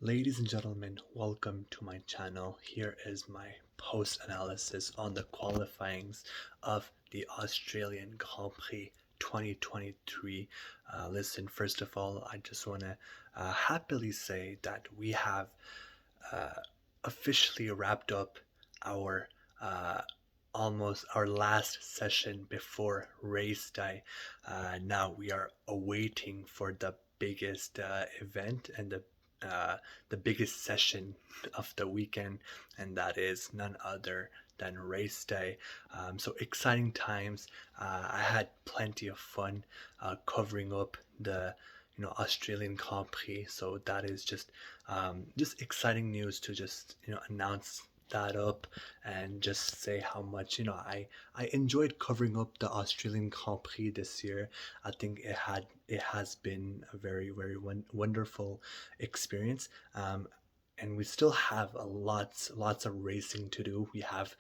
Ladies and gentlemen, welcome to my channel. Here is my post analysis on the qualifyings of the Australian Grand Prix 2023. Listen, first of all, I just want to happily say that we have uh, officially wrapped up our almost our last session before race day. Now we are awaiting for the biggest event and the biggest session of the weekend, and that is none other than race day. So exciting times. I had plenty of fun covering up the Australian Grand Prix. So that is just exciting news to just announce that up and just say how much I enjoyed covering up the Australian Grand Prix this year. I think it has been a very wonderful experience. And we still have lots of racing to do. We have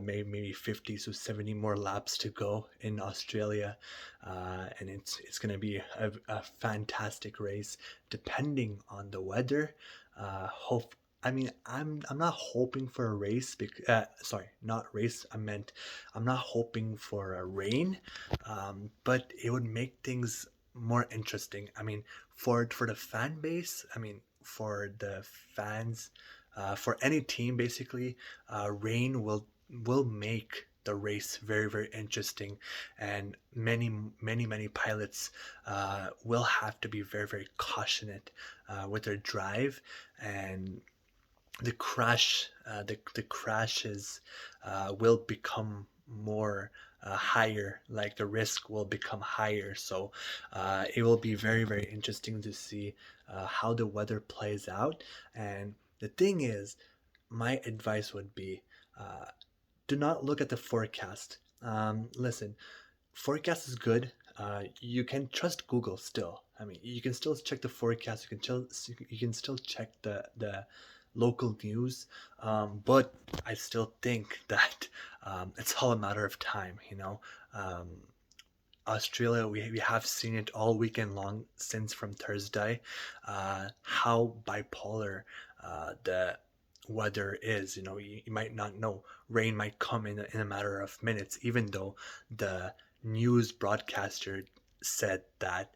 maybe 50 to 70 more laps to go in Australia, and it's going to be a fantastic race depending on the weather. Hope I mean, I'm not hoping for a race. Sorry, not race. I'm not hoping for a rain, but it would make things more interesting. I mean, for the fan base. I mean, for the fans, for any team basically, rain will make the race very interesting, and many pilots will have to be very cautious with their drive, and the crashes will become more higher, like the risk will become higher. So it will be very interesting to see how the weather plays out. And the thing is, my advice would be, uh, do not look at the forecast. Listen, forecast is good. You can trust Google still. I mean, you can still check the forecast. You can still check the local news. But I still think that it's all a matter of time. Australia, we have seen it all weekend long since from Thursday, how bipolar the weather is. You might not know. Rain might come in a matter of minutes, even though the news broadcaster said that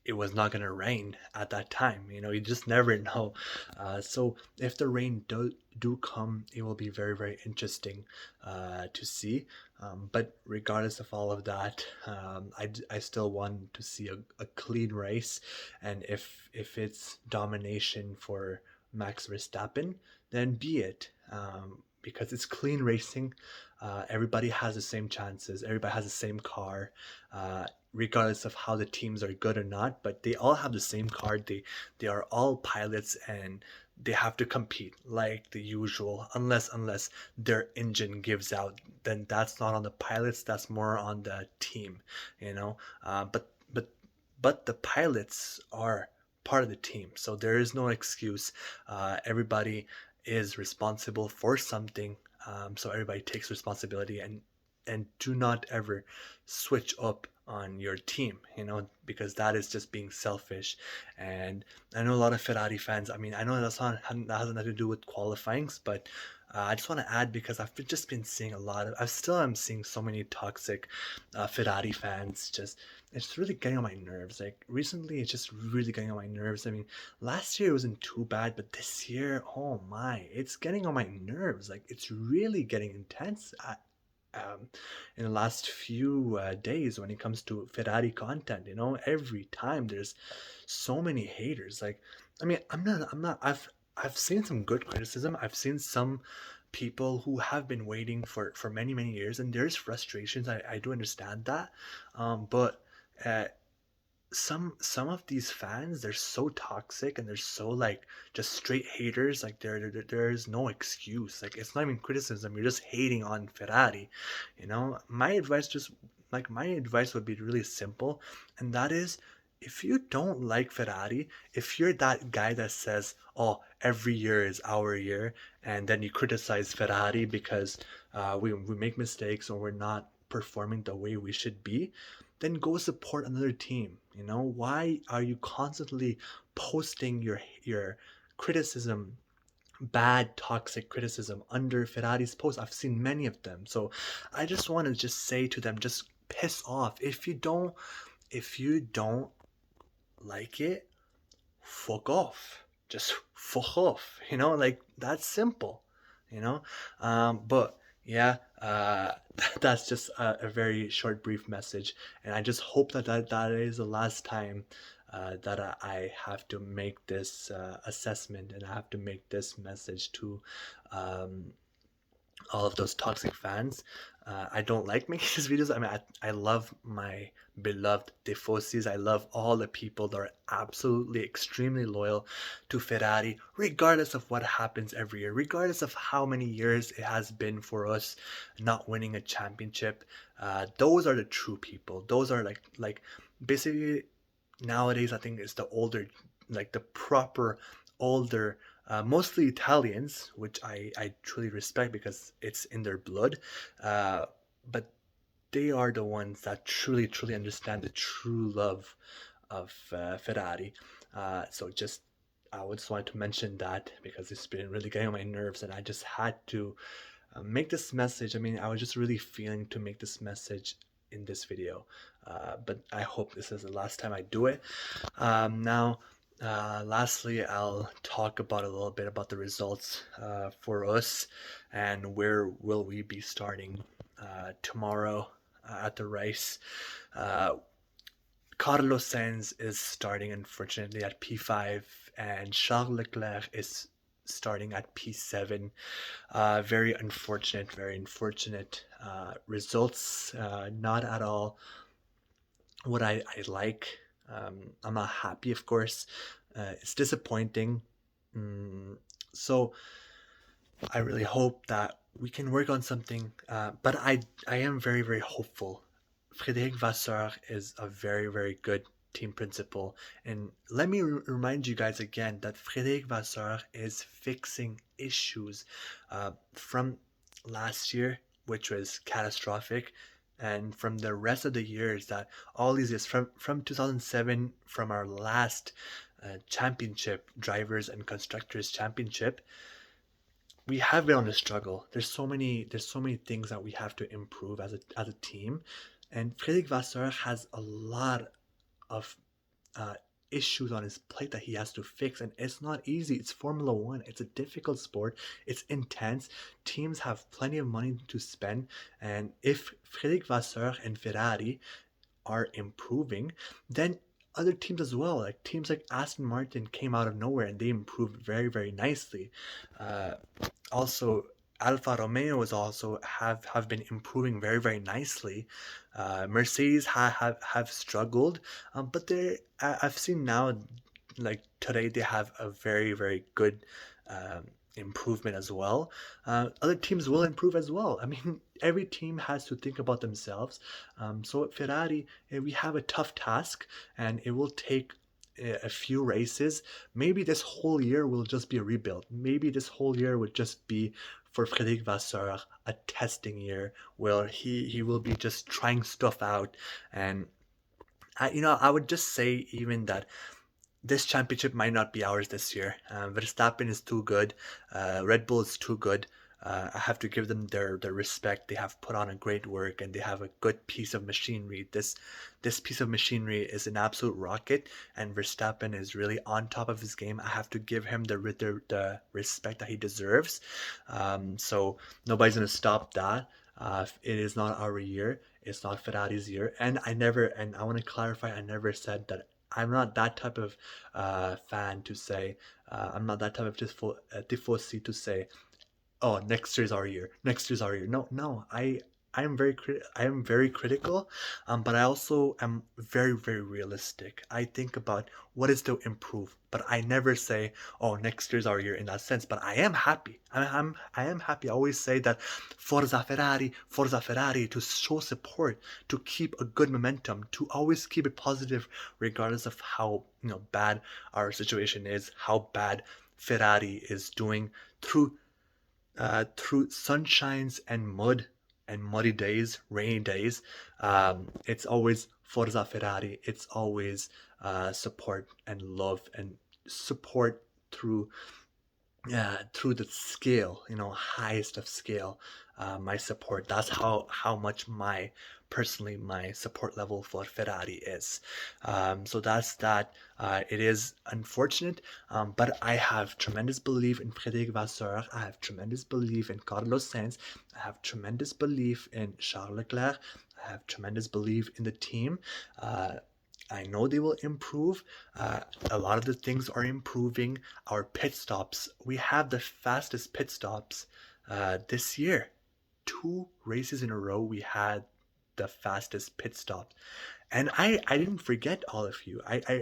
it was not going to rain at that time. You just never know. So if the rain do come, it will be very interesting to see. But regardless of all of that, I still want to see a clean race. And if it's domination for Max Verstappen, then be it. Because it's clean racing. Everybody has the same chances. Everybody has the same car, regardless of how the teams are good or not. But they all have the same car. They are all pilots, and they have to compete like the usual. Unless their engine gives out, then that's not on the pilots. That's more on the team. But the pilots are part of the team, so there is no excuse. Everybody is responsible for something, so everybody takes responsibility, and do not ever switch up on your team, because that is just being selfish. And I know a lot of Ferrari fans. I mean, I know that has nothing to do with qualifyings, but I just want to add, because I've just been seeing I still am seeing so many toxic Ferrari fans. It's really getting on my nerves. Like recently, it's just really getting on my nerves. I mean, last year it wasn't too bad, but this year, oh my, it's getting on my nerves. Like it's really getting intense. Um, in the last few days when it comes to Ferrari content, every time there's so many haters. Like, I mean, I've seen some good criticism. I've seen some people who have been waiting for many years, and there's frustrations. I do understand that, but uh, some of these fans, they're so toxic, and they're so like just straight haters. Like there's no excuse. Like it's not even criticism. You're just hating on Ferrari. My advice would be really simple, and that is, if you don't like Ferrari, if you're that guy that says, "Oh, every year is our year," and then you criticize Ferrari because we make mistakes, or we're not performing the way we should be, then go support another team. Why are you constantly posting your criticism, bad toxic criticism under Ferrari's post. I've seen many of them. So I just want to just say to them, just piss off. If you don't like it, fuck off. Just fuck off. Like that's simple. You know. But yeah, that's just a very short, brief message, and I just hope that is the last time that I have to make this assessment, and I have to make this message to um, all of those toxic fans. I don't like making these videos. I mean, I love my beloved Tifosis. I love all the people that are absolutely extremely loyal to Ferrari, regardless of what happens every year, regardless of how many years it has been for us not winning a championship. Those are the true people. Those are like basically nowadays. I think it's the older, like the proper older, mostly Italians, which I truly respect because it's in their blood. But they are the ones that truly understand the true love of Ferrari. So just I just wanted to mention that because it's been really getting on my nerves, and I just had to make this message. I mean, I was just really feeling to make this message in this video. But I hope this is the last time I do it. Now, lastly, I'll talk about a little bit about the results for us and where will we be starting tomorrow at the race. Uh, Carlos Sainz is starting, unfortunately, at P5, and Charles Leclerc is starting at P7. Very unfortunate results. Not at all what I like. I'm not happy, of course. It's disappointing. So I really hope that we can work on something. But I am very hopeful. Frédéric Vasseur is a very good team principal. And let me remind you guys again that Frédéric Vasseur is fixing issues from last year, which was catastrophic, and from the rest of the years, that all these years from 2007, from our last championship, drivers and constructors championship, we have been on a struggle. There's so many things that we have to improve as a team, and Frédéric Vasseur has a lot of uh, issues on his plate that he has to fix, and it's not easy. It's Formula One. It's a difficult sport. It's intense. Teams have plenty of money to spend, and if Frédéric Vasseur and Ferrari are improving, then other teams as well, like teams like Aston Martin, came out of nowhere and they improved very nicely. Uh, Also, Alfa Romeo is also have been improving very nicely. Mercedes have struggled, but I've seen now, like today, they have a very good um, improvement as well. Other teams will improve as well. I mean, every team has to think about themselves. So at Ferrari, we have a tough task, and it will take a few races. Maybe this whole year will just be a rebuild. Maybe this whole year would just be for Frédéric Vasseur a testing year where he will be just trying stuff out. And I would just say even that this championship might not be ours this year. Verstappen is too good. Red Bull is too good. I have to give them their respect. They have put on a great work, and they have a good piece of machinery. This piece of machinery is an absolute rocket, and Verstappen is really on top of his game. I have to give him the respect that he deserves. So nobody's gonna stop that. It is not our year. It's not Ferrari's year. And I want to clarify, I never said that. I'm not that type of fan to say, I'm not that type of tifosi to say, oh, next year's our year. Next year's our year. No. I am very critical, but I also am very realistic. I think about what is to improve, but I never say, "Oh, next year's our year" in that sense. But I am happy. I am happy. I always say that Forza Ferrari, to show support, to keep a good momentum, to always keep it positive, regardless of how bad our situation is, how bad Ferrari is doing through sunshines and mud and muddy days, rainy days. It's always Forza Ferrari. It's always support and love and support through the scale, highest of scale, my support. That's how much personally my support level for Ferrari is. So that's that. It is unfortunate, but I have tremendous belief in Frédéric Vasseur. I have tremendous belief in Carlos Sainz. I have tremendous belief in Charles Leclerc. I have tremendous belief in the team. I know they will improve. A lot of the things are improving. Our pit stops, we have the fastest pit stops this year. 2 races in a row, we had the fastest pit stops. And I didn't forget all of you. I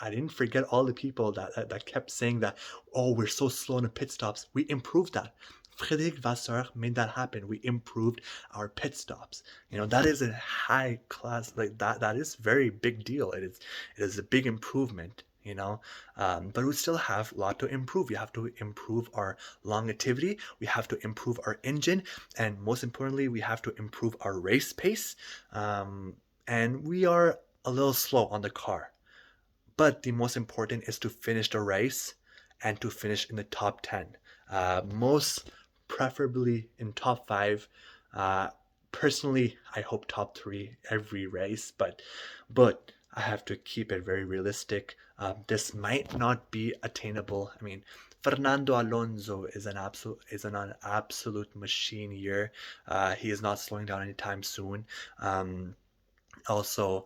didn't forget all the people that kept saying that, oh, we're so slow in the pit stops. We improved that. Frédéric Vasseur made that happen. We improved our pit stops. That is a high class, like that is very big deal. It is a big improvement, but we still have a lot to improve. We have to improve our longevity. We have to improve our engine. And most importantly, we have to improve our race pace. And we are a little slow on the car. But the most important is to finish the race and to finish in the top 10. Most preferably in top 5. Personally, I hope top 3 every race, but I have to keep it very realistic. This might not be attainable. I mean, Fernando Alonso is an absolute machine here. He is not slowing down anytime soon. Also,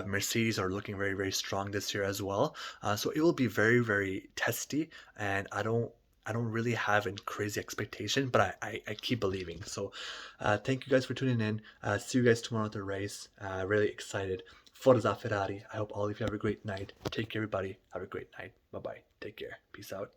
Mercedes are looking very, very strong this year as well. So it will be very, very testy, and I don't really have a crazy expectation, but I keep believing. So thank you guys for tuning in. See you guys tomorrow at the race. Really excited. Forza Ferrari. I hope all of you have a great night. Take care, everybody. Have a great night. Bye bye. Take care. Peace out.